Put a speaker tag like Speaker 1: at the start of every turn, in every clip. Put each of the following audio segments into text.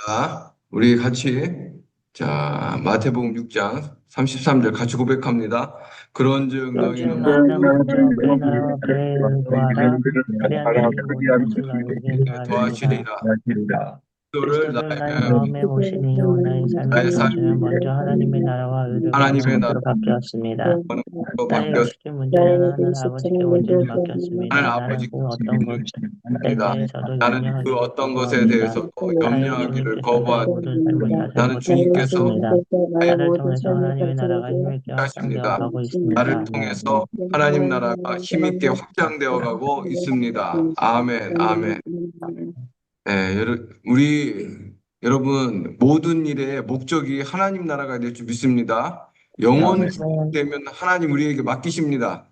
Speaker 1: 자, 우리 같이 마태복음 6장 33절 같이 고백합니다. 그런즉
Speaker 2: 그런즉
Speaker 1: 너희는
Speaker 2: 너희는 먼저 그의 나라와 그의 의를 구하라. 그리하면 이 모든 것을 너희에게 더하시리라.
Speaker 1: 더하시리라. 그리스도를
Speaker 2: 그리스도를 나의 마음에 모시니 나의 삶의
Speaker 1: 나의
Speaker 2: 첫
Speaker 1: 삶의
Speaker 2: 번째는 먼저 하나님의 나라와 의를 구하는
Speaker 1: 하나님의
Speaker 2: 것으로 바뀌었습니다.
Speaker 1: 나라로
Speaker 2: 나의
Speaker 1: 바뀌었습니다.
Speaker 2: 의식의 문제는 하늘 아버지께 온전히 맡겼습니다.
Speaker 1: 하나님
Speaker 2: 나는
Speaker 1: 아버지
Speaker 2: 그 어떤 것에
Speaker 1: 입니다.
Speaker 2: 대해서도
Speaker 1: 나는 그
Speaker 2: 염려하기를
Speaker 1: 어떤 것에
Speaker 2: 거부합니다.
Speaker 1: 대해서도
Speaker 2: 나의
Speaker 1: 염려하기를
Speaker 2: 주님께서 나의
Speaker 1: 거부하지.
Speaker 2: 모든 삶을
Speaker 1: 나는
Speaker 2: 다스리고
Speaker 1: 주님께서
Speaker 2: 통치하십니다. 나를 통해서 하나님의 나라가 힘있게 확장되어
Speaker 1: 하십니다.
Speaker 2: 가고
Speaker 1: 나를
Speaker 2: 있습니다.
Speaker 1: 통해서 하나님 나라가 힘있게 확장되어 가고 있습니다. 아멘, 아멘. 네, 여러분, 모든 일의 목적이 하나님 나라가 될 줄 믿습니다. 영원
Speaker 2: 아멘.
Speaker 1: 되면 하나님 우리에게 맡기십니다.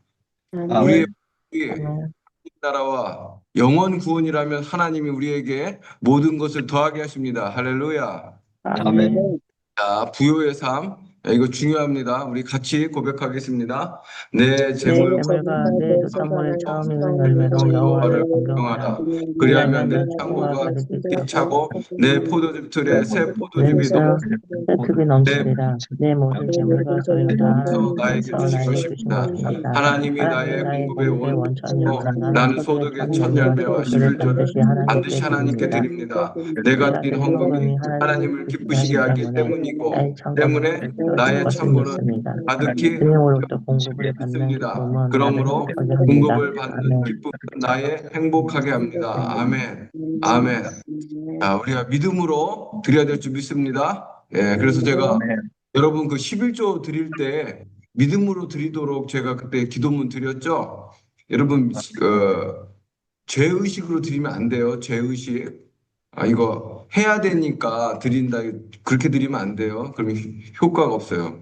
Speaker 1: 우리의
Speaker 3: 아멘.
Speaker 2: 아멘.
Speaker 1: 나라와 영원 구원이라면 하나님이 우리에게 모든 것을 더하게 하십니다. 할렐루야.
Speaker 2: 아멘.
Speaker 1: 자, 부요의 삶. 이거 중요합니다. 우리 같이 고백하겠습니다. 내
Speaker 2: 내
Speaker 1: 재물
Speaker 2: 재물과 내 선물의 처음 있는 열매로 여호와를
Speaker 1: 공경하라.
Speaker 2: 공경하라.
Speaker 1: 그리하면 내
Speaker 2: 왜냐하면 내 창고가
Speaker 1: 창고가
Speaker 2: 가득히 차고
Speaker 1: 차고 내 포도즙 틀에 새 포도즙이
Speaker 2: 내 습이
Speaker 1: 내
Speaker 2: 넘치리라. 내 모든 재물과 소유 다
Speaker 1: 나에게
Speaker 2: 하나님께서
Speaker 1: 주신
Speaker 2: 나에게 주신
Speaker 1: 것입니다.
Speaker 2: 것입니다.
Speaker 1: 하나님이
Speaker 2: 하나님이
Speaker 1: 나의
Speaker 2: 나의
Speaker 1: 공급의
Speaker 2: 공급의 원천이요
Speaker 1: 원천이시고
Speaker 2: 나는
Speaker 1: 나는
Speaker 2: 소득의
Speaker 1: 소득의
Speaker 2: 첫
Speaker 1: 첫
Speaker 2: 열매와
Speaker 1: 열매와
Speaker 2: 11조를 반드시
Speaker 1: 반드시
Speaker 2: 하나님께
Speaker 1: 하나님께
Speaker 2: 드립니다.
Speaker 1: 드립니다.
Speaker 2: 내
Speaker 1: 내가 드린
Speaker 2: 받은
Speaker 1: 헌금이
Speaker 2: 헌금이 하나님을
Speaker 1: 하나님을
Speaker 2: 기쁘시게
Speaker 1: 기쁘시게
Speaker 2: 하기
Speaker 1: 하기
Speaker 2: 때문에 나의 창고는
Speaker 1: 때문에
Speaker 2: 가득 채워질
Speaker 1: 나의
Speaker 2: 것을
Speaker 1: 창고는
Speaker 2: 믿습니다.
Speaker 1: 가득히
Speaker 2: 주님으로부터 공급을 받는
Speaker 1: 있습니다.
Speaker 2: 기쁨은 나를
Speaker 1: 그러므로
Speaker 2: 행복하게 합니다.
Speaker 1: 공급을 받는
Speaker 2: 아멘.
Speaker 1: 기쁨은 나의 행복하게 합니다. 아멘. 아멘. 자, 우리가 믿음으로 드려야 될 줄 믿습니다. 예, 그래서 제가 여러분 그 11조 드릴 때 믿음으로 드리도록 제가 그때 기도문 드렸죠. 여러분 죄의식으로 드리면 안 돼요. 죄의식. 이거 해야 되니까 드린다. 그렇게 드리면 안 돼요. 그러면 효과가 없어요.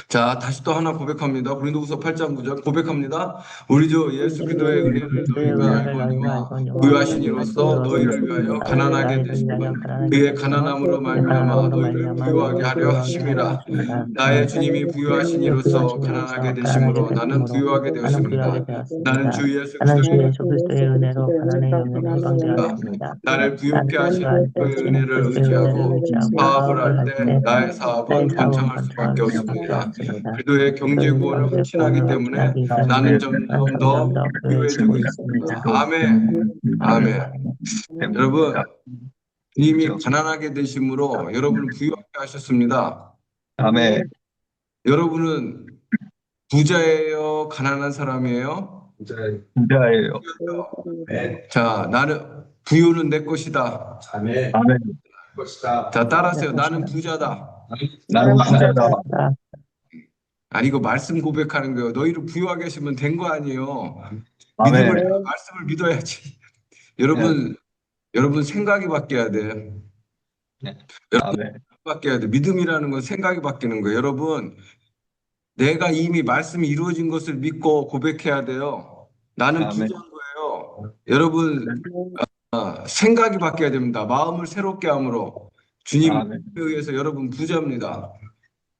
Speaker 1: 자, 다시 또 하나 고백합니다. 고린도후서 8장 9절 고백합니다. 우리 주 예수 그리스도의 은혜를
Speaker 2: 그의
Speaker 1: 너희가
Speaker 2: 은혜를 너희가
Speaker 1: 알거니와
Speaker 2: 알거니와
Speaker 1: 부유하신 이로써 너희를 위하여 가난하게
Speaker 2: 나를 위하여
Speaker 1: 되심은
Speaker 2: 가난하게
Speaker 1: 그의
Speaker 2: 되심은
Speaker 1: 가난함으로
Speaker 2: 그의
Speaker 1: 말미암아
Speaker 2: 가난함으로
Speaker 1: 너희를
Speaker 2: 말미암아
Speaker 1: 부유하게
Speaker 2: 너희를
Speaker 1: 하려
Speaker 2: 부유하게 하려
Speaker 1: 하심이라.
Speaker 2: 하심이라.
Speaker 1: 나의 주님이 부유하신
Speaker 2: 주님이
Speaker 1: 이로써
Speaker 2: 부유하신
Speaker 1: 가난하게
Speaker 2: 이로써 가난하게
Speaker 1: 되심으로 나는
Speaker 2: 되심으로
Speaker 1: 부유하게
Speaker 2: 나는 부유하게
Speaker 1: 되었습니다. 나는
Speaker 2: 되었습니다.
Speaker 1: 주 예수
Speaker 2: 나는 주
Speaker 1: 그리스도의
Speaker 2: 예수 그리스도의 은혜로 가난의 영에
Speaker 1: 은혜가
Speaker 2: 해방되었습니다.
Speaker 1: 나를 부유케
Speaker 2: 나는
Speaker 1: 하신
Speaker 2: 부유한
Speaker 1: 그의
Speaker 2: 대신
Speaker 1: 은혜를
Speaker 2: 그리스도의 은혜를
Speaker 1: 의지하고
Speaker 2: 의지하고
Speaker 1: 사업을
Speaker 2: 사업을
Speaker 1: 할
Speaker 2: 할
Speaker 1: 때
Speaker 2: 때
Speaker 1: 나의
Speaker 2: 나의
Speaker 1: 사업은
Speaker 2: 사업은
Speaker 1: 번창할 수밖에
Speaker 2: 번창할 수밖에
Speaker 1: 없습니다.
Speaker 2: 없습니다.
Speaker 1: 그리스도의 경제
Speaker 2: 그리고
Speaker 1: 구원을
Speaker 2: 경제
Speaker 1: 확신하기
Speaker 2: 구원을
Speaker 1: 때문에
Speaker 2: 확신하기
Speaker 1: 나는
Speaker 2: 때문에 난
Speaker 1: 점점
Speaker 2: 점점
Speaker 1: 더
Speaker 2: 더
Speaker 1: 부유해지고
Speaker 2: 부유해지고
Speaker 1: 있습니다.
Speaker 2: 있습니다.
Speaker 1: 아멘.
Speaker 2: 아멘.
Speaker 1: 아멘. 여러분, 주님이 가난하게 되심으로 여러분을 부유하게 하셨습니다.
Speaker 3: 아멘.
Speaker 1: 여러분은 부자예요? 가난한 사람이에요?
Speaker 3: 부자예요.
Speaker 1: 자, 나는 부유는 내 것이다.
Speaker 3: 아멘.
Speaker 1: 자, 따라하세요. 나는 부자다.
Speaker 3: 나는 부자다.
Speaker 1: 이거 말씀 고백하는 거예요. 너희를 부유하게 하시면 된 거 아니에요.
Speaker 3: 아멘.
Speaker 1: 말씀을 믿어야지. 여러분 생각이 바뀌어야 돼.
Speaker 3: 아멘.
Speaker 1: 바뀌어야 돼. 믿음이라는 건 생각이 바뀌는 거예요. 여러분, 내가 이미 말씀이 이루어진 것을 믿고 고백해야 돼요. 나는
Speaker 3: 아멘.
Speaker 1: 부자인 거예요. 여러분, 생각이 바뀌어야 됩니다. 마음을 새롭게 함으로 주님에
Speaker 3: 아멘.
Speaker 1: 의해서 여러분 부자입니다.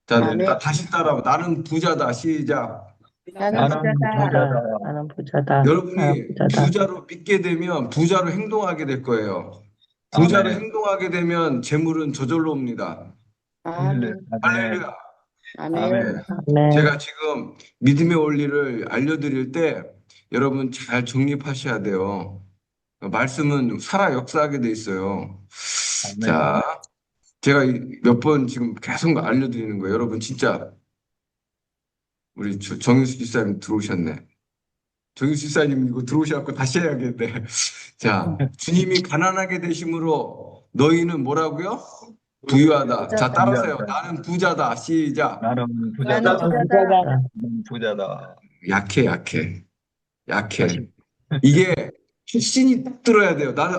Speaker 1: 자, 다시 따라하고 나는 부자다. 시작.
Speaker 3: 나는 부자다.
Speaker 2: 나는 부자다. 나는
Speaker 1: 여러분이
Speaker 2: 부자다.
Speaker 1: 부자로 믿게 되면 부자로 행동하게 될 거예요. 부자로
Speaker 3: 아멘.
Speaker 1: 행동하게 되면 재물은 저절로 옵니다.
Speaker 3: 아멘.
Speaker 1: 할렐루야.
Speaker 3: 아멘.
Speaker 2: 아멘.
Speaker 1: 제가 지금 믿음의 원리를 알려드릴 때 여러분 잘 정립하셔야 돼요. 말씀은 살아 역사하게 돼 있어요.
Speaker 3: 아멘.
Speaker 1: 자, 제가 몇 번 지금 계속 알려드리는 거예요. 여러분 진짜 우리 정유수 집사님 들어오셨네. 정유수 집사님 이거 들어오셔갖고 다시 해야겠네. 자, 주님이 가난하게 되심으로 너희는 뭐라고요? 부유하다. 자, 따라하세요. 나는 부자다. 시작.
Speaker 3: 나는 부자다.
Speaker 2: 부자다.
Speaker 3: 나는 부자다.
Speaker 1: 약해. 이게 확신이 딱 들어야 돼요. 나는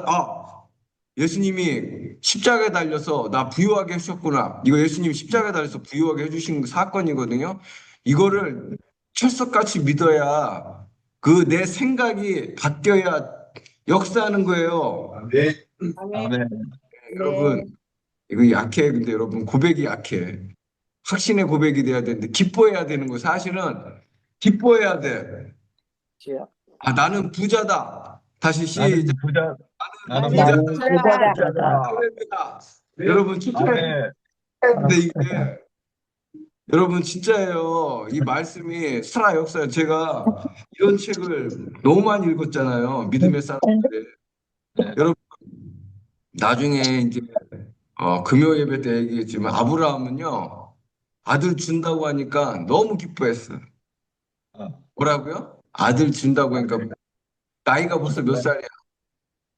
Speaker 1: 예수님이 십자가에 달려서 나 부유하게 해주셨구나. 이거 예수님이 십자가에 달려서 부유하게 해주신 사건이거든요. 이거를 철석같이 믿어야 그 내 생각이 바뀌어야 역사하는 거예요.
Speaker 3: 아멘.
Speaker 1: 여러분 이거 약해. 근데 여러분 고백이 약해. 확신의 고백이 돼야 되는데 기뻐해야 되는 거 사실은 기뻐해야 돼. 나는 부자다. 다시 시작.
Speaker 3: 나는 부자. 나는
Speaker 1: 부자.
Speaker 3: 부자다.
Speaker 2: 부자다.
Speaker 1: 축하드립니다. 여러분 축하드립니다.
Speaker 3: 아멘.
Speaker 1: 근데 이게 여러분 진짜예요. 이 말씀이 살아 역사예요. 제가 이런 책을 너무 많이 읽었잖아요. 믿음의 사람들이.
Speaker 3: 네.
Speaker 1: 여러분 나중에 이제 금요 예배 때 얘기했지만 아브라함은요 아들 준다고 하니까 너무 기뻐했어요.
Speaker 3: 어,
Speaker 1: 뭐라고요? 아들 준다고 하니까 나이가 벌써 몇 살이야?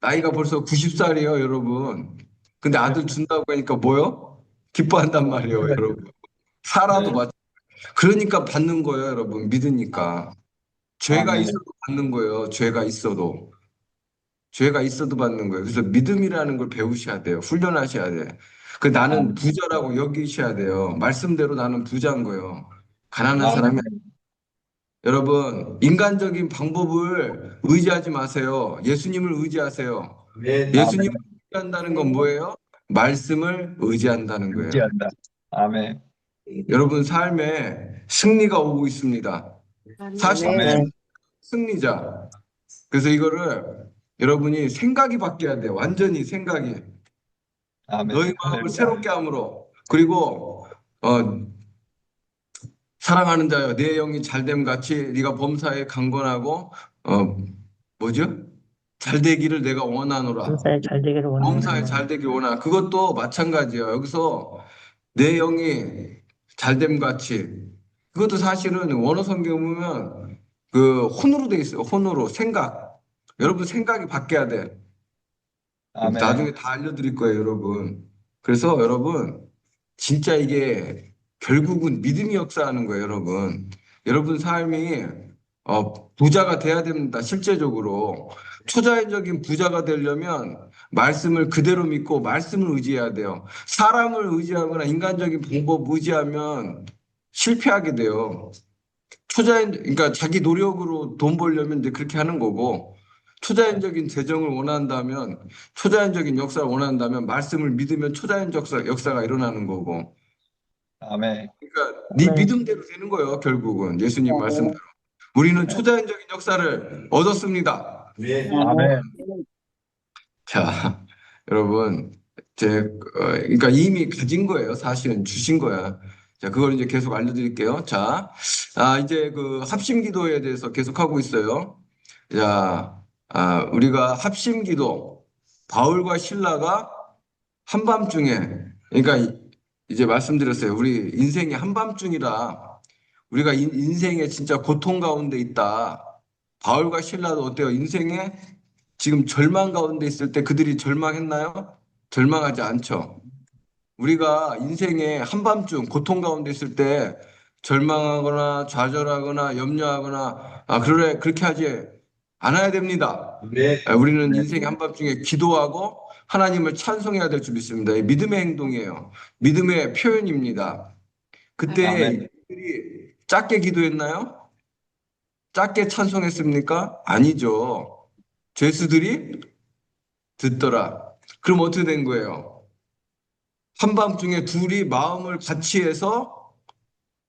Speaker 1: 나이가 벌써 90살이에요, 여러분. 근데 아들 준다고 하니까 뭐요? 기뻐한단 말이에요, 여러분. 사라도
Speaker 3: 네.
Speaker 1: 마찬 그러니까 받는 거예요, 여러분. 믿으니까. 죄가
Speaker 3: 아멘.
Speaker 1: 있어도 받는 거예요. 죄가 있어도. 죄가 있어도 받는 거예요. 그래서 믿음이라는 걸 배우셔야 돼요. 훈련하셔야 돼. 그 나는 부자라고 여기셔야 돼요. 말씀대로 나는 부자인 거예요. 가난한 사람이
Speaker 3: 아멘.
Speaker 1: 여러분, 인간적인 방법을 의지하지 마세요. 예수님을 의지하세요. 예수님을
Speaker 3: 아멘.
Speaker 1: 의지한다는 건 뭐예요? 말씀을 의지한다는 거예요.
Speaker 3: 의지한다. 아멘.
Speaker 1: 여러분 삶에 승리가 오고 있습니다. 사실
Speaker 3: 아멘.
Speaker 1: 승리자. 그래서 이거를 여러분이 생각이 바뀌어야 돼요. 완전히 생각이.
Speaker 3: 아멘.
Speaker 1: 너희 마음을
Speaker 3: 할렐루야.
Speaker 1: 새롭게 함으로. 그리고 사랑하는 자여 내 영이 잘됨 같이 네가 범사에 강건하고 어 뭐죠? 잘 되기를 내가 원하노라.
Speaker 2: 범사에 잘 되기를
Speaker 1: 범사에
Speaker 2: 원하노라.
Speaker 1: 잘 되기를 원하. 그것도 마찬가지예요. 여기서 내 영이 잘됨 같이 그것도 사실은 원어 성경 보면 그 혼으로 돼 있어요. 혼으로 생각. 여러분 생각이 바뀌어야 돼.
Speaker 3: 아멘.
Speaker 1: 나중에 다 알려드릴 거예요, 여러분. 그래서 여러분, 진짜 이게 결국은 믿음이 역사하는 거예요, 여러분. 여러분 삶이 부자가 돼야 됩니다, 실제적으로. 초자연적인 부자가 되려면 말씀을 그대로 믿고 말씀을 의지해야 돼요. 사람을 의지하거나 인간적인 방법 의지하면 실패하게 돼요. 그러니까 자기 노력으로 돈 벌려면 이제 그렇게 하는 거고, 초자연적인 재정을 원한다면, 초자연적인 역사를 원한다면, 말씀을 믿으면 역사가 일어나는 거고.
Speaker 3: 아멘.
Speaker 1: 그러니까 네
Speaker 2: 아멘.
Speaker 1: 믿음대로 되는 거예요, 결국은. 예수님 말씀대로. 우리는 초자연적인 역사를 얻었습니다.
Speaker 3: 아멘.
Speaker 1: 자, 여러분, 그러니까 이미 가진 거예요. 사실은 주신 거야. 자, 그걸 이제 계속 알려드릴게요. 자, 이제 그 합심 기도에 대해서 계속 하고 있어요. 자, 우리가 합심 기도, 바울과 신라가 한밤중에, 그러니까 이제 말씀드렸어요. 우리 인생이 한밤중이라 우리가 인생에 진짜 고통 가운데 있다. 바울과 신라도 어때요? 인생에 지금 절망 가운데 있을 때 그들이 절망했나요? 절망하지 않죠. 우리가 인생의 한밤중 고통 가운데 있을 때 절망하거나 좌절하거나 염려하거나 그래 그렇게 하지 않아야 됩니다. 우리는 인생의 한밤중에 기도하고 하나님을 찬송해야 될 줄 믿습니다. 이 믿음의 행동이에요. 믿음의 표현입니다. 그때
Speaker 3: 아멘.
Speaker 1: 이들이 작게 기도했나요? 작게 찬송했습니까? 아니죠. 죄수들이 듣더라. 그럼 어떻게 된 거예요? 한밤중에 둘이 마음을 같이 해서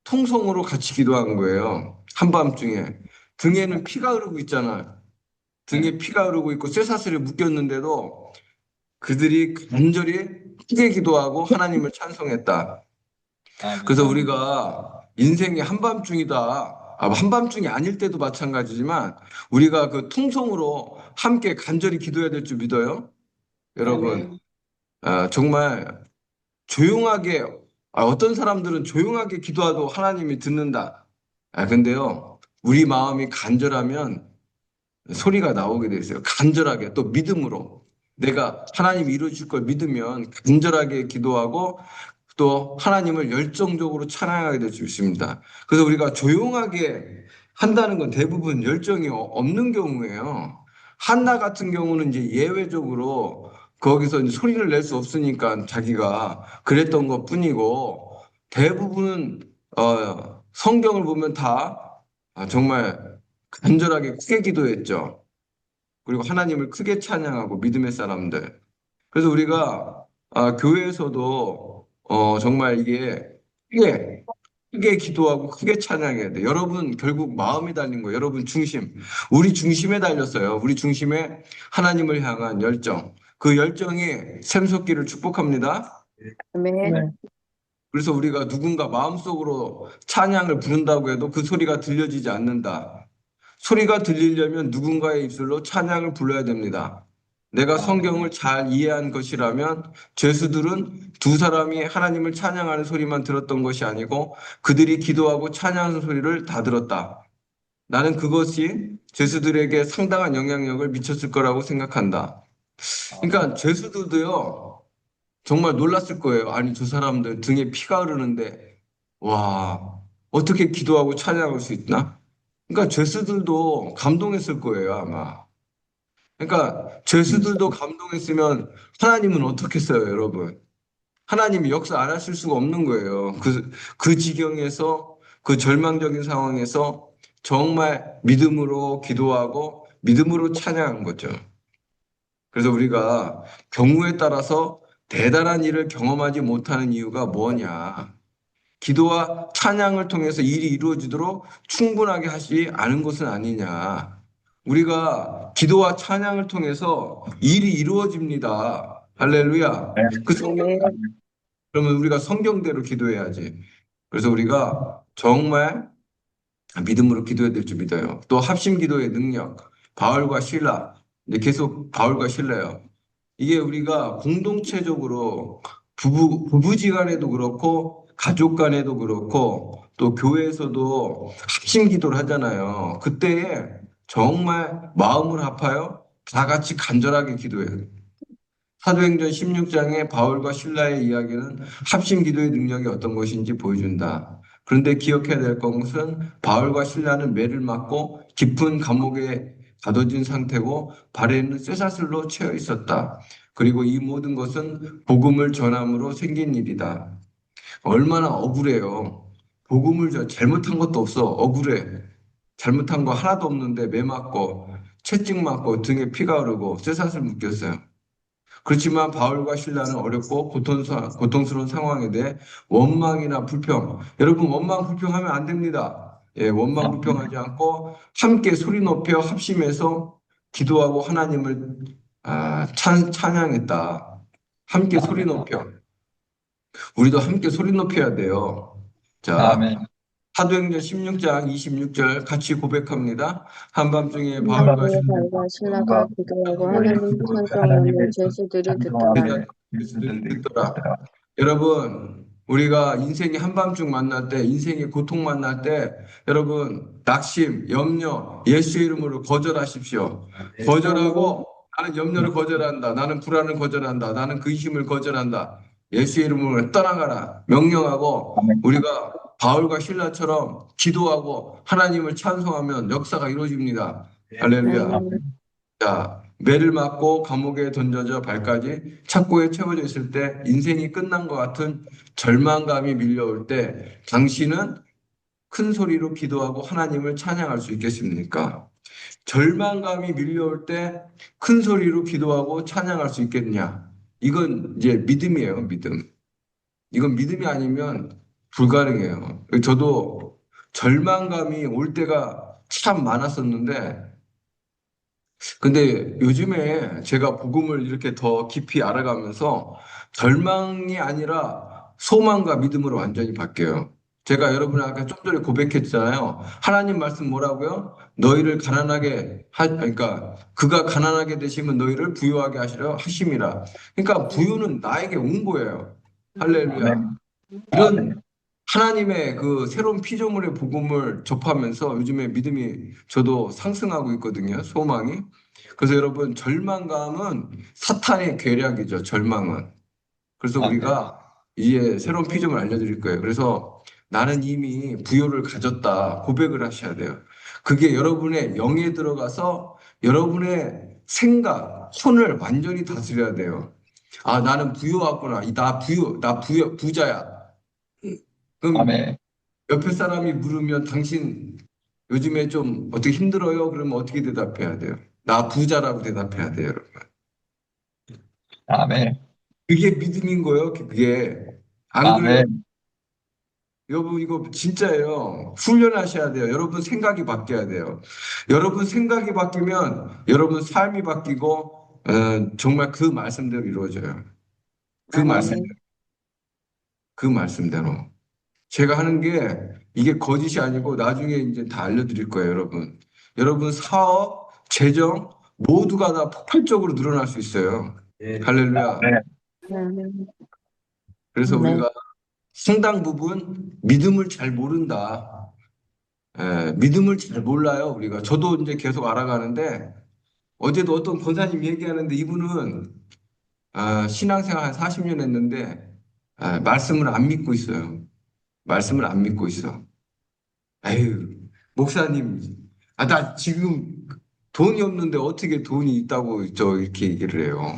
Speaker 1: 통성으로 같이 기도한 거예요. 한밤중에. 등에는 피가 흐르고 있잖아요. 등에 피가 흐르고 있고 쇠사슬이 묶였는데도 그들이 간절히 크게 기도하고 하나님을 찬송했다.
Speaker 3: 아멘.
Speaker 1: 그래서 우리가 인생이 한밤중이다. 한밤중이 아닐 때도 마찬가지지만 우리가 그 통성으로 함께 간절히 기도해야 될 줄 믿어요. 여러분, 정말 조용하게, 어떤 사람들은 조용하게 기도해도 하나님이 듣는다. 근데요, 우리 마음이 간절하면 소리가 나오게 돼 있어요. 간절하게, 또 믿음으로. 내가 하나님이 이루어줄 걸 믿으면 간절하게 기도하고 또 하나님을 열정적으로 찬양하게 될 수 있습니다. 그래서 우리가 조용하게 한다는 건 대부분 열정이 없는 경우예요. 한나 같은 경우는 이제 예외적으로 거기서 이제 소리를 낼 수 없으니까 자기가 그랬던 것 뿐이고 대부분은 성경을 보면 다 정말 간절하게 크게 기도했죠. 그리고 하나님을 크게 찬양하고 믿음의 사람들. 그래서 우리가 교회에서도 정말 이게 크게 크게 기도하고 크게 찬양해야 돼. 여러분 결국 마음이 달린 거예요. 여러분 중심. 우리 중심에 달렸어요. 우리 중심에 하나님을 향한 열정. 그 열정이 샘솟기를 축복합니다.
Speaker 4: 아멘.
Speaker 2: 네.
Speaker 1: 그래서 우리가 누군가 마음속으로 찬양을 부른다고 해도 그 소리가 들려지지 않는다. 소리가 들리려면 누군가의 입술로 찬양을 불러야 됩니다. 내가 성경을 잘 이해한 것이라면 죄수들은 두 사람이 하나님을 찬양하는 소리만 들었던 것이 아니고 그들이 기도하고 찬양하는 소리를 다 들었다. 나는 그것이 죄수들에게 상당한 영향력을 미쳤을 거라고 생각한다. 그러니까 죄수들도요, 정말 놀랐을 거예요. 아니, 저 사람들 등에 피가 흐르는데, 와, 어떻게 기도하고 찬양할 수 있나? 그러니까 죄수들도 감동했을 거예요, 아마. 그러니까 죄수들도 감동했으면 하나님은 어떻겠어요, 여러분? 하나님이 역사 안 하실 수가 없는 거예요. 그 지경에서, 그 절망적인 상황에서 정말 믿음으로 기도하고 믿음으로 찬양한 거죠. 그래서 우리가 경우에 따라서 대단한 일을 경험하지 못하는 이유가 뭐냐? 기도와 찬양을 통해서 일이 이루어지도록 충분하게 하지 않은 것은 아니냐. 우리가 기도와 찬양을 통해서 일이 이루어집니다. 할렐루야. 그 성경,
Speaker 4: 아멘.
Speaker 1: 그러면 우리가 성경대로 기도해야지. 그래서 우리가 정말 믿음으로 기도해야 될 줄 믿어요. 또 합심 기도의 능력, 바울과 실라, 이제 계속 바울과 실라요. 이게 우리가 공동체적으로 부부지간에도 그렇고 가족 간에도 그렇고 또 교회에서도 합심 기도를 하잖아요. 그때에 정말 마음을 합하여 다 같이 간절하게 기도해요. 사도행전 16장의 바울과 실라의 이야기는 합심 기도의 능력이 어떤 것인지 보여준다. 그런데 기억해야 될 것은 바울과 실라는 매를 맞고 깊은 감옥에 가둬진 상태고 발에는 쇠사슬로 채여 있었다. 그리고 이 모든 것은 복음을 전함으로 생긴 일이다. 얼마나 억울해요. 잘못한 것도 없어. 억울해. 잘못한 거 하나도 없는데 매 맞고 채찍 맞고 등에 피가 흐르고 쇠사슬 묶였어요. 그렇지만 바울과 실라는 어렵고 고통스러운 상황에 대해 원망이나 불평. 여러분, 원망, 불평하면 안 됩니다. 예, 원망, 불평하지 않고 함께 소리 높여 합심해서 기도하고 하나님을 찬양했다. 함께 소리 높여. 우리도 함께 소리 높여야 돼요. 자,
Speaker 3: 아멘.
Speaker 1: 사도행전 16장 26절 같이 고백합니다. 한밤중에 바울과
Speaker 4: 바울과 신라가 기도하고 하나님 찬송하며 죄수들이 듣더라.
Speaker 1: 듣더라. 여러분, 우리가 인생이 한밤중 만날 때, 인생의 고통 만날 때, 여러분, 낙심, 염려, 예수의 이름으로 거절하십시오. 거절하고, 나는 염려를 거절한다. 나는 불안을 거절한다. 나는 근심을 거절한다. 예수의 이름으로 떠나가라. 명령하고, 우리가 바울과 신라처럼 기도하고 하나님을 찬송하면 역사가 이루어집니다. 할렐루야.
Speaker 4: 아멘.
Speaker 1: 자, 매를 맞고 감옥에 던져져 발까지 착고에 채워져 있을 때 인생이 끝난 것 같은 절망감이 밀려올 때 당신은 큰 소리로 기도하고 하나님을 찬양할 수 있겠습니까? 절망감이 밀려올 때 큰 소리로 기도하고 찬양할 수 있겠냐? 이건 이제 믿음이에요, 믿음. 이건 믿음이 아니면 불가능해요. 저도 절망감이 올 때가 참 많았었는데 근데 요즘에 제가 복음을 이렇게 더 깊이 알아가면서 절망이 아니라 소망과 믿음으로 완전히 바뀌어요. 제가 여러분 아까 좀 전에 고백했잖아요. 하나님 말씀 뭐라고요? 너희를 그러니까 그가 가난하게 되시면 너희를 부유하게 하시려 하심이라. 그러니까 부유는 나에게 온 거예요. 할렐루야. 이런 하나님의 그 새로운 피조물의 복음을 접하면서 요즘에 믿음이 저도 상승하고 있거든요. 소망이. 그래서 여러분 절망감은 사탄의 계략이죠. 절망은. 그래서 우리가 이제 새로운 피조물 알려드릴 거예요. 그래서 나는 이미 부요를 가졌다. 고백을 하셔야 돼요. 그게 여러분의 영에 들어가서 여러분의 생각, 손을 완전히 다스려야 돼요. 아, 나는 부유하구나. 부자야. 그럼
Speaker 3: 아멘.
Speaker 1: 옆에 사람이 물으면 당신 요즘에 좀 어떻게 힘들어요? 그러면 어떻게 대답해야 돼요? 나 부자라고 대답해야 돼요, 여러분.
Speaker 3: 아멘.
Speaker 1: 그게 믿음인 거예요, 그게. 안 그래요?
Speaker 3: 아멘.
Speaker 1: 여러분, 이거 진짜예요. 훈련하셔야 돼요. 여러분 생각이 바뀌어야 돼요. 여러분 생각이 바뀌면 여러분 삶이 바뀌고, 정말 그 말씀대로 이루어져요. 그 말씀,
Speaker 4: 아멘.
Speaker 1: 그 말씀대로. 제가 하는 게 이게 거짓이 아니고 나중에 이제 다 알려드릴 거예요, 여러분. 여러분 사업, 재정 모두가 다 폭발적으로 늘어날 수 있어요. 할렐루야.
Speaker 4: 아멘.
Speaker 1: 그래서
Speaker 2: 아멘.
Speaker 1: 우리가 상당 부분 믿음을 잘 모른다. 믿음을 잘 몰라요, 우리가. 저도 이제 계속 알아가는데 어제도 어떤 권사님 얘기하는데 이분은 신앙생활 한 40년 했는데 말씀을 안 믿고 있어요. 말씀을 안 믿고 있어. 에휴, 목사님, 나 지금 돈이 없는데 어떻게 돈이 있다고 이렇게 얘기를 해요.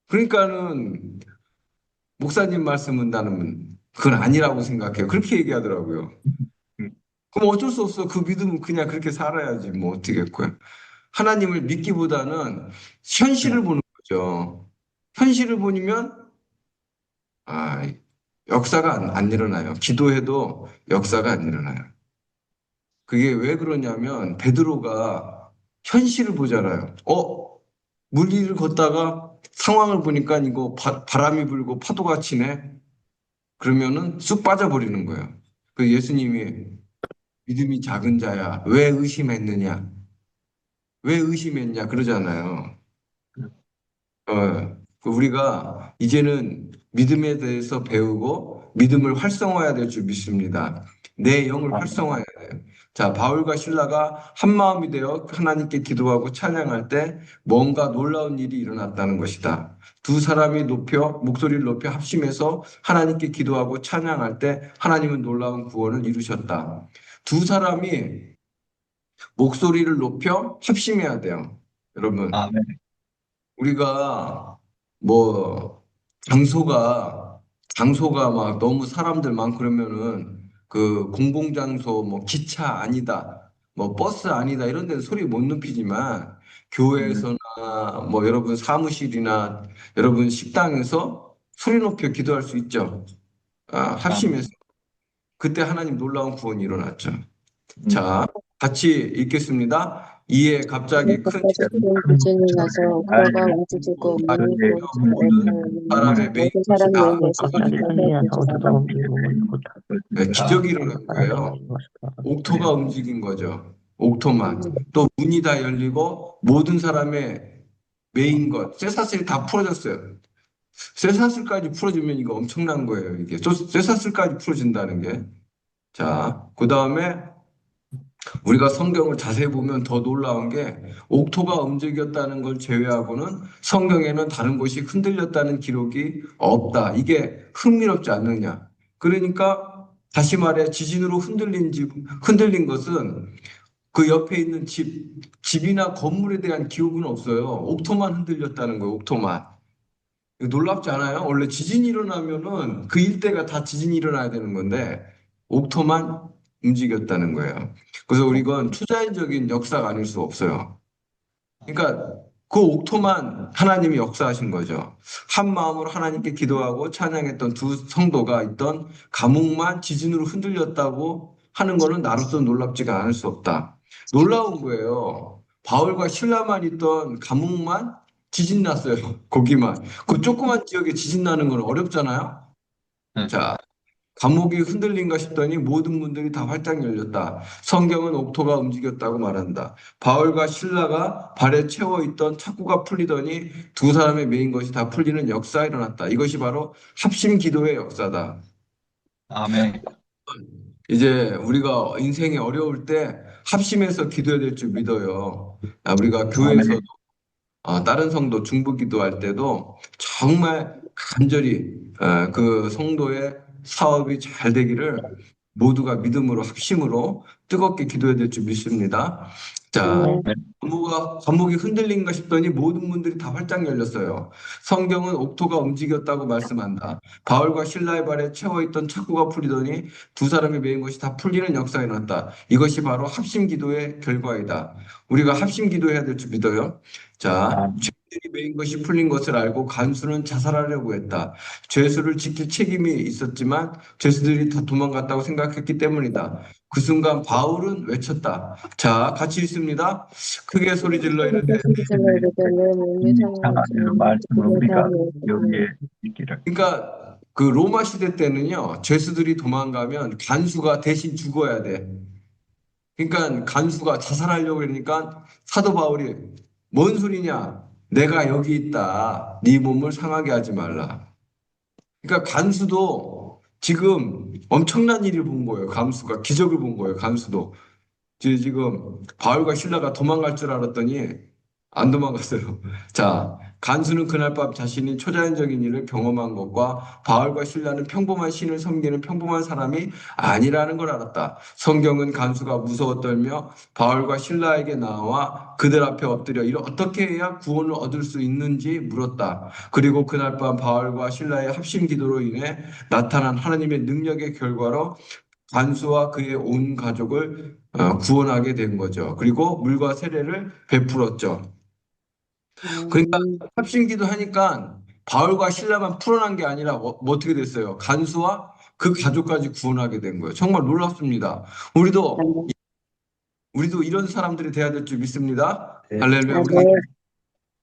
Speaker 1: 그러니까는 목사님 말씀은 나는 그건 아니라고 생각해요. 그렇게 얘기하더라고요. 그럼 어쩔 수 없어. 그 믿음은 그냥 그렇게 살아야지. 뭐 어떻게 했고요. 하나님을 믿기보다는 현실을 보는 거죠. 현실을 보면 아, 역사가 안 일어나요. 기도해도 역사가 안 일어나요. 그게 왜 그러냐면 베드로가 현실을 보잖아요. 물 위를 걷다가 상황을 보니까 이거 바람이 불고 파도가 치네. 그러면은 쑥 빠져버리는 거예요. 그 예수님이 믿음이 작은 자야. 왜 의심했느냐? 왜 의심했냐? 그러잖아요. 우리가 이제는 믿음에 대해서 배우고 믿음을 활성화해야 될 줄 믿습니다. 내 영을 활성화해야 돼요. 자, 바울과 신라가 한 마음이 되어 하나님께 기도하고 찬양할 때 뭔가 놀라운 일이 일어났다는 것이다. 두 사람이 목소리를 높여 합심해서 하나님께 기도하고 찬양할 때 하나님은 놀라운 구원을 이루셨다. 두 사람이 목소리를 높여 합심해야 돼요. 여러분.
Speaker 3: 아멘.
Speaker 1: 우리가 뭐 장소가 막 너무 사람들 많고 그러면은 그 공공장소 뭐 기차 아니다 뭐 버스 아니다 이런 데는 소리 못 높이지만 교회에서나 뭐 여러분 사무실이나 여러분 식당에서 소리 높여 기도할 수 있죠.
Speaker 3: 아멘.
Speaker 1: 합심해서 그때 하나님 놀라운 구원이 일어났죠.
Speaker 3: 음.
Speaker 1: 자, 같이 읽겠습니다. 이에 갑자기 큰
Speaker 4: 갑자기 큰 지진이 나서 옥토가 움직이고 문이
Speaker 1: 사람의 메인
Speaker 4: 모든 사람
Speaker 1: 것이다.
Speaker 4: 메인에서
Speaker 2: 갑자기 흔들려서 오토가 움직이고
Speaker 1: 기적이 일어난 거예요. 옥토가 움직인 거죠. 옥토만. 또 문이 다 열리고 모든 사람의 메인 것, 쇠사슬이 다 풀어졌어요. 쇠사슬까지 풀어지면 이거 엄청난 거예요. 이게 쇠사슬까지 풀어진다는 게. 자, 그 다음에 우리가 성경을 자세히 보면 더 놀라운 게 옥토가 움직였다는 걸 제외하고는 성경에는 다른 곳이 흔들렸다는 기록이 없다. 이게 흥미롭지 않느냐. 그러니까 다시 말해 지진으로 흔들린 것은 그 옆에 있는 집이나 건물에 대한 기록은 없어요. 옥토만 흔들렸다는 거예요. 옥토만. 이거 놀랍지 않아요? 원래 지진이 일어나면은 그 일대가 다 지진이 일어나야 되는 건데 옥토만 움직였다는 거예요. 그래서 우리건 투자인적인 역사가 아닐 수 없어요. 그러니까 그 옥토만 하나님이 역사하신 거죠. 한 마음으로 하나님께 기도하고 찬양했던 두 성도가 있던 감옥만 지진으로 흔들렸다고 하는 거는 나로서 놀랍지가 않을 수 없다. 놀라운 거예요. 바울과 신라만 있던 감옥만 지진 났어요. 거기만. 그 조그만 지역에 지진 나는 건 어렵잖아요.
Speaker 3: 네.
Speaker 1: 자, 감옥이 흔들린가 싶더니 모든 문들이 다 활짝 열렸다. 성경은 옥토가 움직였다고 말한다. 바울과 신라가 발에 채워 있던 착구가 풀리더니 두 사람의 메인 것이 다 풀리는 역사가 일어났다. 이것이 바로 합심 기도의 역사다.
Speaker 3: 아멘.
Speaker 1: 이제 우리가 인생이 어려울 때 합심해서 기도해야 될 줄 믿어요. 우리가 교회에서도 다른 성도 중보 기도할 때도 정말 간절히 그 성도의 사업이 잘 되기를 모두가 믿음으로 합심으로 뜨겁게 기도해야 될 줄 믿습니다. 자, 감옥이 흔들린가 싶더니 모든 문들이 다 활짝 열렸어요. 성경은 옥토가 움직였다고 말씀한다. 바울과 신라의 발에 채워있던 착고가 풀리더니 두 사람이 메인 것이 다 풀리는 역사가 일어났다. 이것이 바로 합심 기도의 결과이다. 우리가 합심 기도해야 될 줄 믿어요. 자, 죄들이 메인 것이 풀린 것을 알고 간수는 자살하려고 했다. 죄수를 지킬 책임이 있었지만 죄수들이 다 도망갔다고 생각했기 때문이다. 그 순간 바울은 외쳤다. 자, 같이 읽습니다. 크게 소리 질러 이르되.
Speaker 4: 소리질러 이르되 내 몸이
Speaker 3: 상하는
Speaker 4: 상하였으니
Speaker 3: 말씀을 우리가
Speaker 4: 그들이
Speaker 3: 여기에 있기를.
Speaker 1: 그러니까 그 로마 시대 때는요, 죄수들이 도망가면 간수가 대신 죽어야 돼. 그러니까 간수가 자살하려고 그러니까 사도 바울이 뭔 소리냐? 내가 여기 있다. 네 몸을 상하게 하지 말라. 그러니까 간수도 지금 엄청난 일을 본 거예요. 간수가 기적을 본 거예요. 간수도 지금 바울과 신라가 도망갈 줄 알았더니 안 도망갔어요. 자, 간수는 그날 밤 자신이 초자연적인 일을 경험한 것과 바울과 신라는 평범한 신을 섬기는 평범한 사람이 아니라는 걸 알았다. 성경은 간수가 무서워 떨며 바울과 신라에게 나와 그들 앞에 엎드려 이를 어떻게 해야 구원을 얻을 수 있는지 물었다. 그리고 그날 밤 바울과 신라의 합심 기도로 인해 나타난 하나님의 능력의 결과로 간수와 그의 온 가족을 구원하게 된 거죠. 그리고 물과 세례를 베풀었죠. 그러니까 합심기도 하니까 바울과 신라만 풀어난 게 아니라 뭐 어떻게 됐어요? 간수와 그 가족까지 구원하게 된 거예요. 정말 놀랍습니다. 우리도 이런 사람들이 돼야 될 줄 믿습니다.
Speaker 3: 네.
Speaker 1: 할렐루야. 우리
Speaker 4: 네.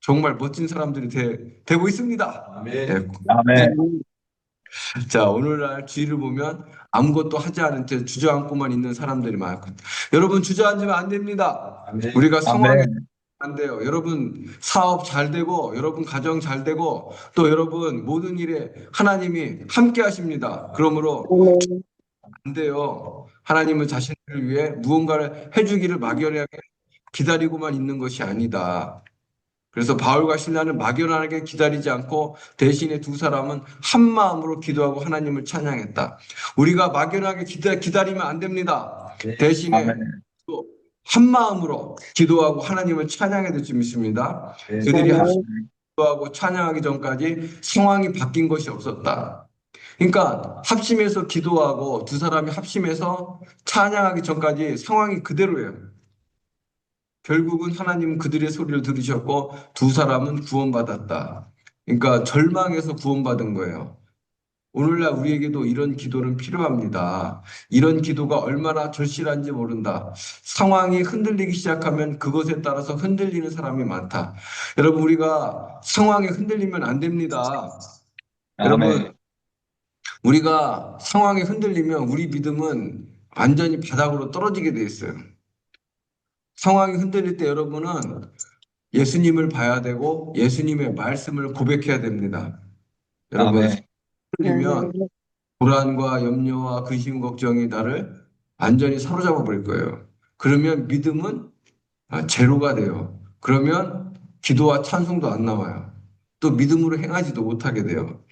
Speaker 1: 정말 멋진 사람들이 되고 있습니다. 네.
Speaker 3: 아멘.
Speaker 1: 자, 오늘날 주위를 보면 아무것도 하지 않은 채 주저앉고만 있는 사람들이 많고, 여러분 주저앉으면 안 됩니다. 우리가 상황에
Speaker 3: 아멘.
Speaker 1: 안 돼요. 여러분 사업 잘 되고, 여러분 가정 잘 되고, 또 여러분 모든 일에 하나님이 함께 하십니다. 그러므로
Speaker 4: 아멘.
Speaker 1: 안 돼요. 하나님은 자신을 위해 무언가를 해주기를 막연하게 기다리고만 있는 것이 아니다. 그래서 바울과 신라는 막연하게 기다리지 않고 대신에 두 사람은 한 마음으로 기도하고 하나님을 찬양했다. 우리가 막연하게 기다리면 안 됩니다. 대신에
Speaker 3: 아멘.
Speaker 1: 또 한 마음으로 기도하고 하나님을 찬양해야 될 줄 믿습니다. 그들이
Speaker 4: 아멘.
Speaker 1: 기도하고 찬양하기 전까지 상황이 바뀐 것이 없었다. 그러니까 합심해서 기도하고 두 사람이 합심해서 찬양하기 전까지 상황이 그대로예요. 결국은 하나님은 그들의 소리를 들으셨고 두 사람은 구원받았다. 그러니까 절망에서 구원받은 거예요. 오늘날 우리에게도 이런 기도는 필요합니다. 이런 기도가 얼마나 절실한지 모른다. 상황이 흔들리기 시작하면 그것에 따라서 흔들리는 사람이 많다. 여러분, 우리가 상황에 흔들리면 안 됩니다. 여러분,
Speaker 3: 아멘.
Speaker 1: 우리가 상황에 흔들리면 우리 믿음은 완전히 바닥으로 떨어지게 돼 있어요. 상황이 흔들릴 때 여러분은 예수님을 봐야 되고 예수님의 말씀을 고백해야 됩니다. 여러분,
Speaker 3: 아멘.
Speaker 1: 흔들리면 불안과 염려와 근심, 걱정이 나를 완전히 사로잡아 버릴 거예요. 그러면 믿음은 제로가 돼요. 그러면 기도와 찬송도 안 나와요. 또 믿음으로 행하지도 못하게 돼요.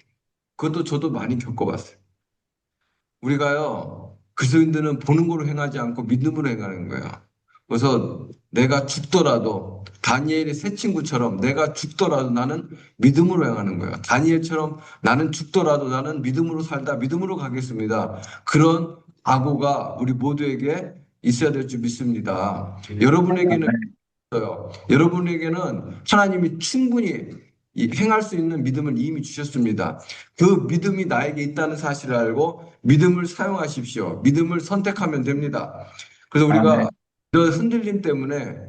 Speaker 1: 그것도 저도 많이 겪어봤어요. 우리가요, 그리스도인들은 보는 거로 행하지 않고 믿음으로 행하는 거예요. 그래서 내가 죽더라도 다니엘의 세 친구처럼 내가 죽더라도 나는 믿음으로 행하는 거예요. 다니엘처럼 나는 죽더라도 나는 믿음으로 살다 믿음으로 가겠습니다. 그런 각오가 우리 모두에게 있어야 될 줄 믿습니다. 여러분에게는 있어요. 여러분에게는 하나님이 충분히 행할 수 있는 믿음을 이미 주셨습니다. 그 믿음이 나에게 있다는 사실을 알고 믿음을 사용하십시오. 믿음을 선택하면 됩니다. 그래서 우리가
Speaker 3: 아멘.
Speaker 1: 이런 흔들림 때문에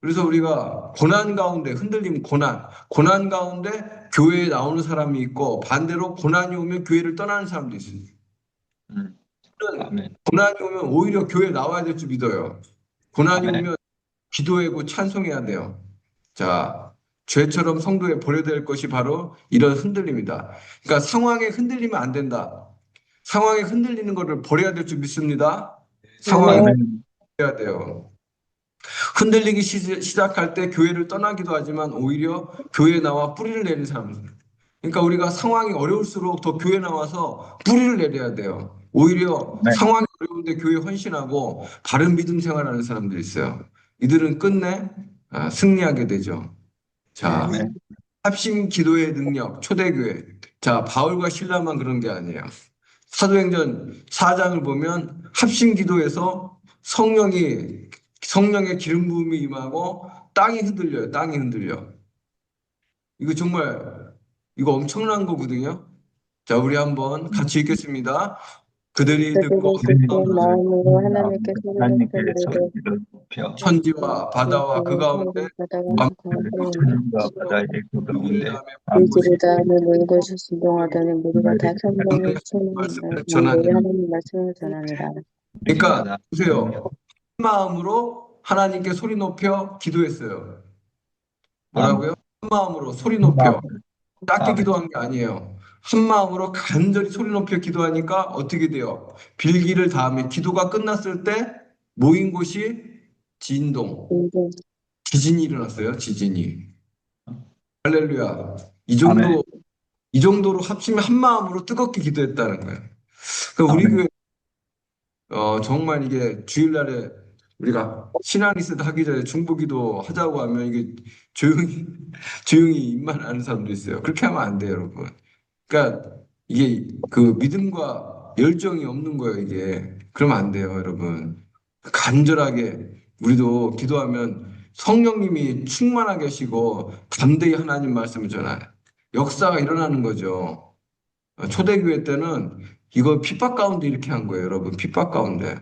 Speaker 1: 그래서 우리가 고난 가운데 흔들림 고난 가운데 교회에 나오는 사람이 있고 반대로 고난이 오면 교회를 떠나는 사람도 있습니다.
Speaker 3: 아멘.
Speaker 1: 고난이 오면 오히려 교회에 나와야 될 줄 믿어요. 고난이
Speaker 3: 아멘.
Speaker 1: 오면 기도하고 찬송해야 돼요. 자, 죄처럼 성도에 버려야 것이 바로 이런 흔들림이다. 그러니까 상황에 흔들리면 안 된다. 상황에 흔들리는 것을 버려야 될 줄 믿습니다. 상황에
Speaker 3: 아멘.
Speaker 1: 버려야 돼요. 흔들리기 시작할 때 교회를 떠나기도 하지만 오히려 교회에 나와 뿌리를 내리는 사람들. 그러니까 우리가 상황이 어려울수록 더 교회 나와서 뿌리를 내려야 돼요. 오히려
Speaker 3: 네.
Speaker 1: 상황이 어려운데 교회 헌신하고 바른 믿음 생활하는 사람들이 있어요. 이들은 끝내 승리하게 되죠. 자,
Speaker 3: 아멘.
Speaker 1: 합심 기도의 능력, 초대교회. 자, 바울과 신라만 그런 게 아니에요. 사도행전 4장을 보면 합심 기도에서 성령의 기름 부음이 임하고 땅이 흔들려요. 땅이 흔들려. 이거 정말 이거 엄청난 거거든요. 자, 우리 한번 같이 읽겠습니다. 그들이 듣고
Speaker 4: 그들이 듣고 마음으로 하나님께
Speaker 3: 하나님께
Speaker 4: 소리를
Speaker 3: 소리를 높여
Speaker 1: 천지와 바다와 그 가운데
Speaker 4: 바다가
Speaker 3: 천과 바다의 그 가운데
Speaker 4: 물질을 다음에 물것이 순동하다니 무리가 다 성령을
Speaker 1: 말씀을
Speaker 4: 충만히
Speaker 1: 전하는.
Speaker 4: 하나님 말씀을 전합니다.
Speaker 1: 그러니까 보세요. 한 마음으로 하나님께 소리 높여 기도했어요. 뭐라고요? 한 마음으로 소리 높여. 작게 기도한 게 아니에요. 한 마음으로 간절히 소리 높여 기도하니까 어떻게 돼요? 빌기를 다음에 기도가 끝났을 때 모인 곳이 진동, 지진이 일어났어요. 지진이. 할렐루야.
Speaker 3: 아멘.
Speaker 1: 이 정도로 합치면 한 마음으로 뜨겁게 기도했다는 거예요. 그러니까 우리
Speaker 3: 아멘.
Speaker 1: 교회 정말 이게 주일날에 우리가 신앙리스트 하기 전에 중보기도 하자고 하면 이게 조용히 입만 하는 사람도 있어요. 그렇게 하면 안 돼요, 여러분. 그러니까 이게 그 믿음과 열정이 없는 거예요, 이게. 그러면 안 돼요, 여러분. 간절하게 우리도 기도하면 성령님이 충만하게 하시고 담대히 하나님 말씀을 전하요. 역사가 일어나는 거죠. 초대교회 때는 이거 핍박 가운데 이렇게 한 거예요, 여러분. 핍박 가운데.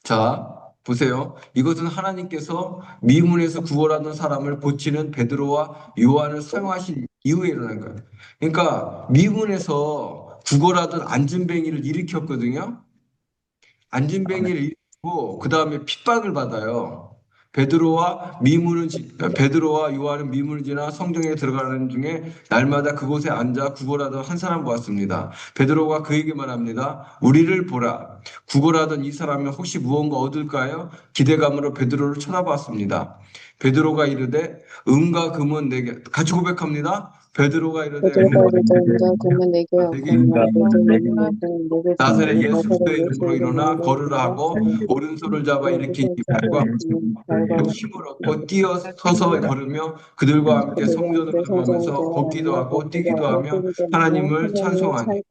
Speaker 1: 자, 보세요. 이것은 하나님께서 미문에서 구원하던 사람을 고치는 베드로와 요한을 사용하신 이후에 일어난 거예요. 그러니까 미문에서 구걸하던 안진뱅이를 일으켰거든요. 안진뱅이를 일으키고 그 다음에 핍박을 받아요. 베드로와 요한은 미문을 지나 성정에 들어가는 중에 날마다 그곳에 앉아 구걸하던 한 사람 보았습니다. 베드로가 그에게 말합니다. 우리를 보라. 구걸하던 이 사람은 혹시 무언가 얻을까요? 기대감으로 베드로를 쳐다봤습니다. 베드로가 이르되 은과 금은 내게 같이 고백합니다. 베드로가 이르되
Speaker 4: 베드로가 이르되 금은 내게
Speaker 1: 나사렛 예수 그리스도의 이름으로 일어나 걸으라 하고 오른손을 잡아 일으키니 발과 힘을 얻고 뛰어 서서 걸으며 그들과 함께 성전으로 들어가면서 걷기도 하고 뛰기도 하며 하나님을 찬송하니.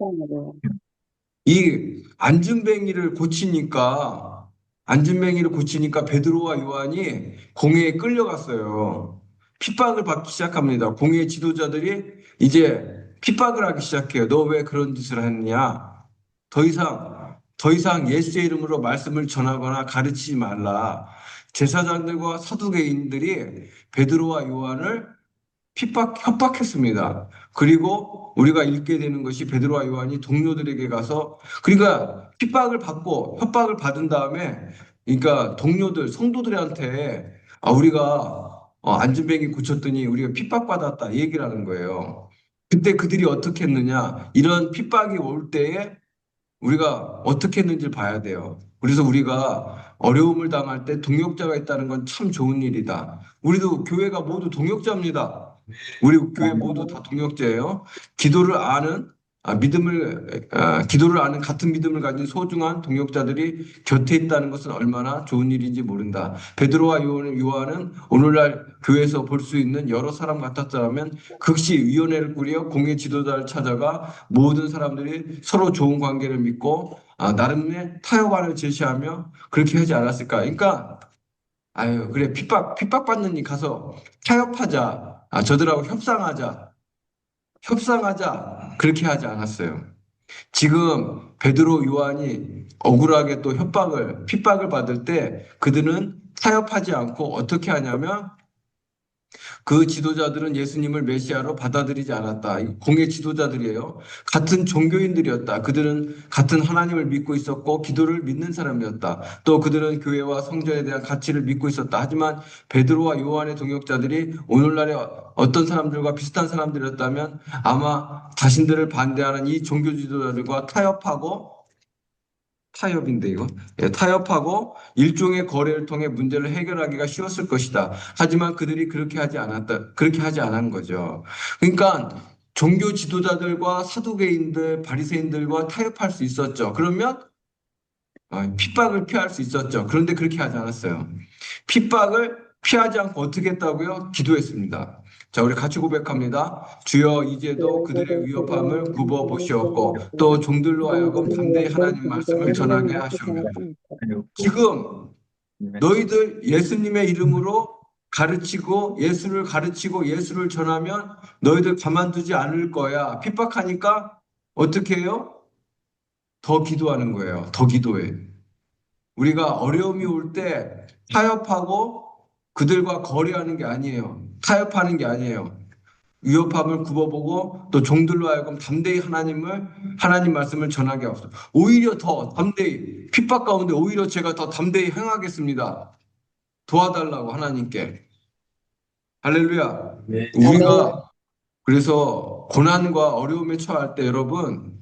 Speaker 1: 이 안진뱅이를 고치니까 베드로와 요한이 공회에 끌려갔어요. 핍박을 받기 시작합니다. 공회 지도자들이 이제 핍박을 하기 시작해요. 너 왜 그런 짓을 했냐? 더 이상 예수의 이름으로 말씀을 전하거나 가르치지 말라. 제사장들과 사두개인들이 베드로와 요한을 협박했습니다. 그리고 우리가 읽게 되는 것이 베드로와 요한이 동료들에게 가서 그러니까 핍박을 받고 협박을 받은 다음에 그러니까 동료들 성도들한테 우리가 안진뱅이 고쳤더니 우리가 핍박받았다 얘기를 하는 거예요. 그때 그들이 어떻게 했느냐? 이런 핍박이 올 때에 우리가 어떻게 했는지 봐야 돼요. 그래서 우리가 어려움을 당할 때 동역자가 있다는 건 참 좋은 일이다. 우리도 교회가 모두 동역자입니다. 우리 교회 모두 다 동역자예요. 기도를 아는 같은 믿음을 가진 소중한 동역자들이 곁에 있다는 것은 얼마나 좋은 일인지 모른다. 베드로와 요한은 오늘날 교회에서 볼 수 있는 여러 사람 같았다면 극시 위원회를 꾸려 공예 지도자를 찾아가 모든 사람들이 서로 좋은 관계를 맺고 나름의 타협안을 제시하며 그렇게 하지 않았을까. 그러니까 그래 핍박받는 일 가서 타협하자. 저들하고 협상하자. 그렇게 하지 않았어요. 지금 베드로 요한이 억울하게 또 핍박을 받을 때 그들은 타협하지 않고 어떻게 하냐면 그 지도자들은 예수님을 메시아로 받아들이지 않았다. 공예 지도자들이에요. 같은 종교인들이었다. 그들은 같은 하나님을 믿고 있었고 기도를 믿는 사람이었다. 또 그들은 교회와 성전에 대한 가치를 믿고 있었다. 하지만 베드로와 요한의 동역자들이 오늘날의 어떤 사람들과 비슷한 사람들이었다면 아마 자신들을 반대하는 이 종교 지도자들과 타협인데 이거 타협하고 일종의 거래를 통해 문제를 해결하기가 쉬웠을 것이다. 하지만 그들이 그렇게 하지 않은 거죠. 그러니까 종교 지도자들과 사두개인들, 바리새인들과 타협할 수 있었죠. 그러면 핍박을 피할 수 있었죠. 그런데 그렇게 하지 않았어요. 핍박을 피하지 않고 어떻게 했다고요? 기도했습니다. 자, 우리 같이 고백합니다. 주여 이제도 그들의 위협함을 굽어 보시옵고 또 종들로 하여금 담대히 하나님 말씀을 전하게 하시옵며 지금 너희들 예수님의 이름으로 가르치고 예수를 전하면 너희들 가만두지 않을 거야. 핍박하니까 어떻게 해요? 더 기도하는 거예요. 더 기도해. 우리가 어려움이 올 때 타협하고 그들과 거래하는 게 아니에요. 타협하는 게 아니에요. 위협함을 굽어보고 또 종들로 하여금 담대히 하나님 말씀을 전하게 하옵소서. 오히려 더 담대히 핍박 가운데 오히려 제가 더 담대히 행하겠습니다. 도와달라고 하나님께. 할렐루야. 우리가 그래서 고난과 어려움에 처할 때 여러분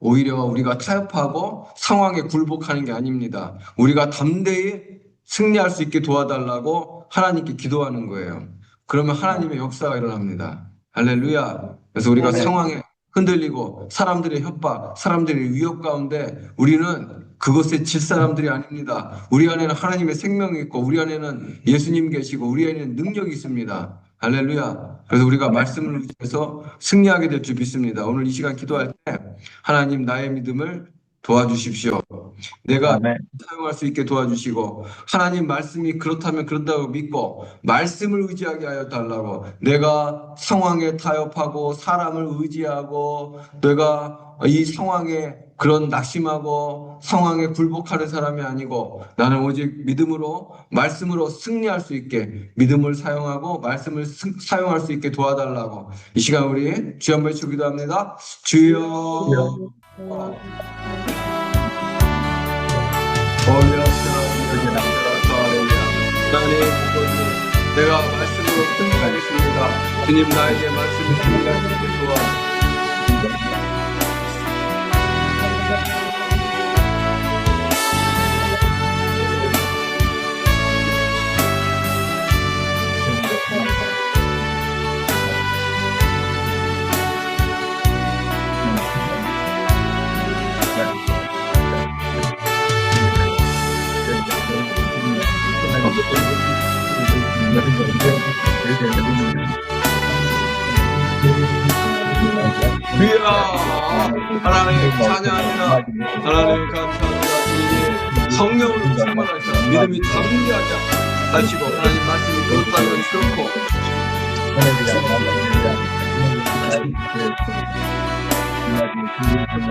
Speaker 1: 오히려 우리가 타협하고 상황에 굴복하는 게 아닙니다. 우리가 담대히 승리할 수 있게 도와달라고 하나님께 기도하는 거예요. 그러면 하나님의 역사가 일어납니다. 할렐루야. 그래서 우리가 상황에 흔들리고 사람들의 협박, 사람들의 위협 가운데 우리는 그것에 질 사람들이 아닙니다. 우리 안에는 하나님의 생명이 있고 우리 안에는 예수님 계시고 우리 안에는 능력이 있습니다. 할렐루야. 그래서 우리가 말씀을 의지해서 승리하게 될 줄 믿습니다. 오늘 이 시간 기도할 때 하나님 나의 믿음을 도와주십시오. 내가 사용할 수 있게 도와주시고 하나님 말씀이 그렇다면 그런다고 믿고 말씀을 의지하게 하여 달라고. 내가 상황에 타협하고 사람을 의지하고 내가 이 상황에 그런 낙심하고 상황에 굴복하는 사람이 아니고 나는 오직 믿음으로 말씀으로 승리할 수 있게 믿음을 사용하고 말씀을 사용할 수 있게 도와달라고. 이 시간 우리 주여 한번 외치고 기도합니다. 주여 내가 말씀으로 승리하겠습니다. 주님 나에게 말씀을 승리할 수 있게 도와주십시오. 하나님 찬양합니다. 하나님 감사합니다. 주님 성령으로 충만하셔 믿음이 담대하게 하시고 하나님 말씀이 그렇다면 그렇고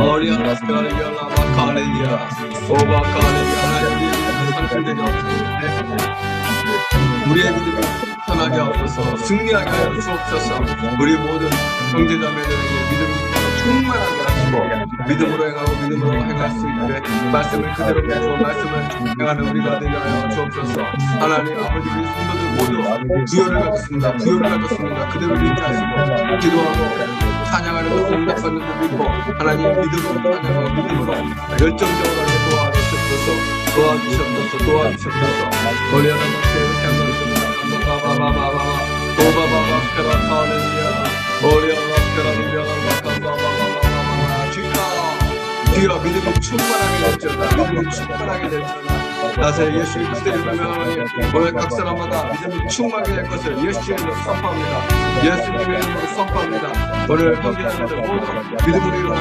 Speaker 1: 어리아라스카리아라 마카레리아 오바카레리아 하나님 상승되게 하옵소서. 우리의 믿음이 편하게 하옵소서. 승리하게 하여 주옵소서. 우리 모든 형제자매들에게 믿음이 충만하게 하시고 믿음으로 행하고 믿음으로 행할 수 있게 말씀을 그대로 믿고 말씀을 행하는 우리가 되게 하여 주옵소서. 하나님 아버지 우리 성도들 모두 부여를 가졌습니다. 그대로 믿게 하시고 기도하고 찬양하는 것을 응답받는 줄 믿고 하나님 믿음으로 찬양하고 믿음으로 열정적으로 하게 도와주셨소서. 거리하는 것을 바바바바바바 오바바바 페라타레리아 오리아라 주여 믿음이 충만하게 될지어다. 나세 예수 그리스도의 유명하니 오늘 각 사람마다 믿음이 충만하게 될 것을 예수의 이름으로 선포합니다. 예수님의 이름으로 선포합니다. 오늘 형제자매들 모두 믿음으로 일어나